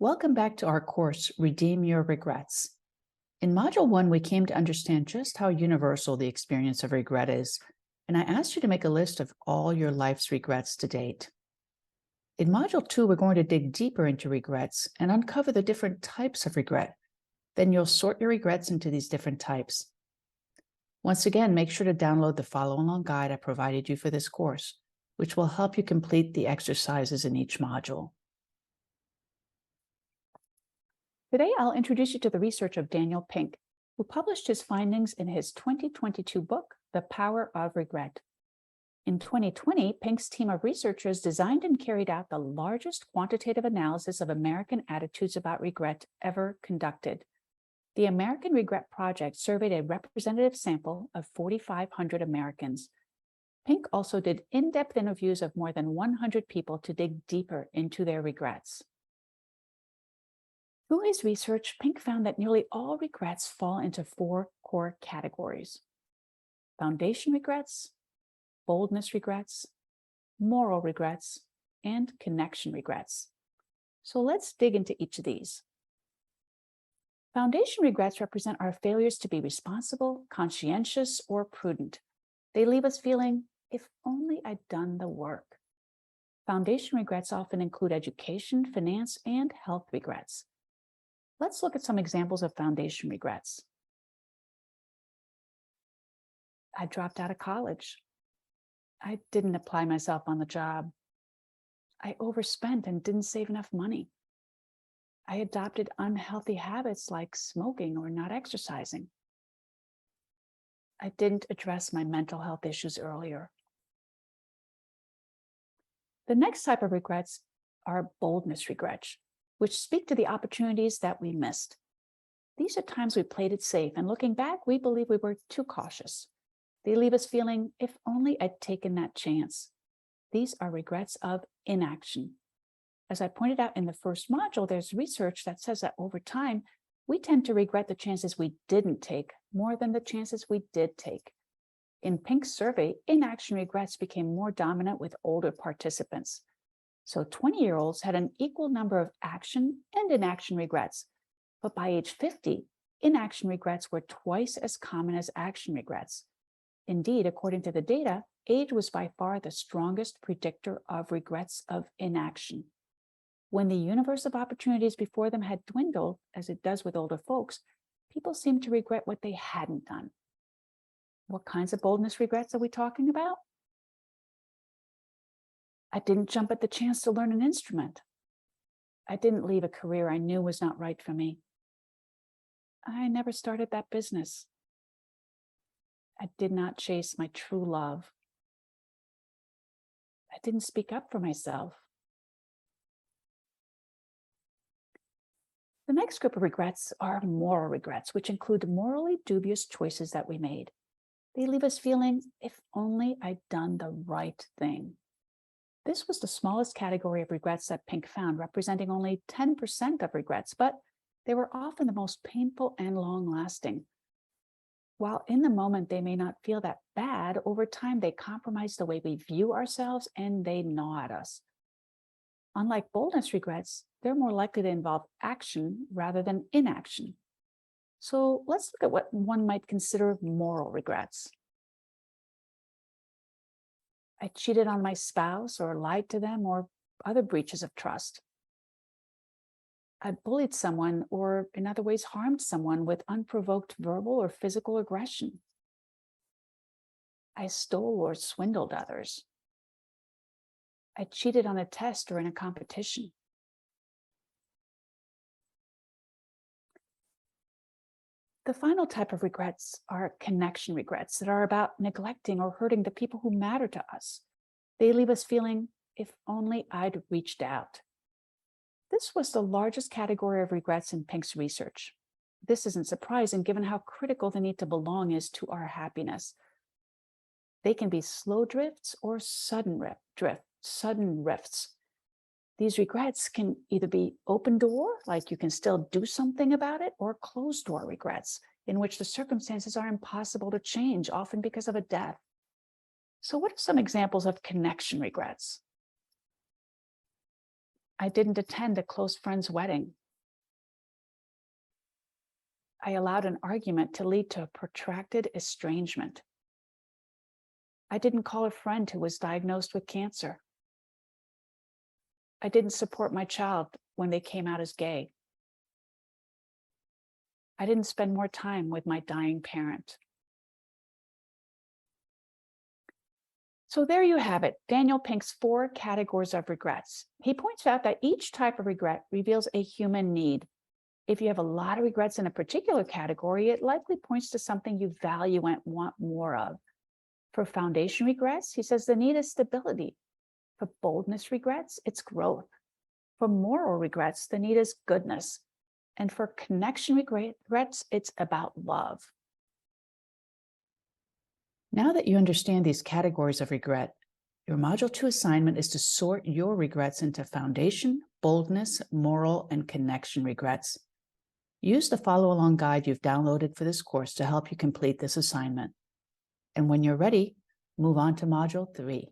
Welcome back to our course, Redeem Your Regrets. In Module 1, we came to understand just how universal the experience of regret is, and I asked you to make a list of all your life's regrets to date. In Module 2, we're going to dig deeper into regrets and uncover the different types of regret. Then you'll sort your regrets into these different types. Once again, make sure to download the follow-along guide I provided you for this course, which will help you complete the exercises in each module. Today, I'll introduce you to the research of Daniel Pink, who published his findings in his 2022 book, The Power of Regret. In 2020, Pink's team of researchers designed and carried out the largest quantitative analysis of American attitudes about regret ever conducted. The American Regret Project surveyed a representative sample of 4,500 Americans. Pink also did in-depth interviews of more than 100 people to dig deeper into their regrets. Through his research, Pink found that nearly all regrets fall into four core categories: foundation regrets, boldness regrets, moral regrets, and connection regrets. So let's dig into each of these. Foundation regrets represent our failures to be responsible, conscientious, or prudent. They leave us feeling, if only I'd done the work. Foundation regrets often include education, finance, and health regrets. Let's look at some examples of foundation regrets. I dropped out of college. I didn't apply myself on the job. I overspent and didn't save enough money. I adopted unhealthy habits like smoking or not exercising. I didn't address my mental health issues earlier. The next type of regrets are boldness regrets, which speak to the opportunities that we missed. These are times we played it safe, and looking back, we believe we were too cautious. They leave us feeling, if only I'd taken that chance. These are regrets of inaction. As I pointed out in the first module, there's research that says that over time, we tend to regret the chances we didn't take more than the chances we did take. In Pink's survey, inaction regrets became more dominant with older participants. So 20-year-olds had an equal number of action and inaction regrets. But by age 50, inaction regrets were twice as common as action regrets. Indeed, according to the data, age was by far the strongest predictor of regrets of inaction. When the universe of opportunities before them had dwindled, as it does with older folks, people seemed to regret what they hadn't done. What kinds of boldness regrets are we talking about? I didn't jump at the chance to learn an instrument. I didn't leave a career I knew was not right for me. I never started that business. I did not chase my true love. I didn't speak up for myself. The next group of regrets are moral regrets, which include morally dubious choices that we made. They leave us feeling, if only I'd done the right thing. This was the smallest category of regrets that Pink found, representing only 10% of regrets, but they were often the most painful and long-lasting. While in the moment they may not feel that bad, over time they compromise the way we view ourselves and they gnaw at us. Unlike boldness regrets, they're more likely to involve action rather than inaction. So let's look at what one might consider moral regrets. I cheated on my spouse or lied to them or other breaches of trust. I bullied someone or in other ways harmed someone with unprovoked verbal or physical aggression. I stole or swindled others. I cheated on a test or in a competition. The final type of regrets are connection regrets that are about neglecting or hurting the people who matter to us. They leave us feeling, if only I'd reached out. This was the largest category of regrets in Pink's research. This isn't surprising given how critical the need to belong is to our happiness. They can be slow drifts or sudden rifts. These regrets can either be open door, like you can still do something about it, or closed door regrets, in which the circumstances are impossible to change, often because of a death. So what are some examples of connection regrets? I didn't attend a close friend's wedding. I allowed an argument to lead to a protracted estrangement. I didn't call a friend who was diagnosed with cancer. I didn't support my child when they came out as gay. I didn't spend more time with my dying parent. So there you have it, Daniel Pink's 4 categories of regrets. He points out that each type of regret reveals a human need. If you have a lot of regrets in a particular category, it likely points to something you value and want more of. For foundation regrets, he says the need is stability. For boldness regrets, it's growth. For moral regrets, the need is goodness. And for connection regrets, it's about love. Now that you understand these categories of regret, your Module 2 assignment is to sort your regrets into foundation, boldness, moral, and connection regrets. Use the follow-along guide you've downloaded for this course to help you complete this assignment. And when you're ready, move on to Module 3.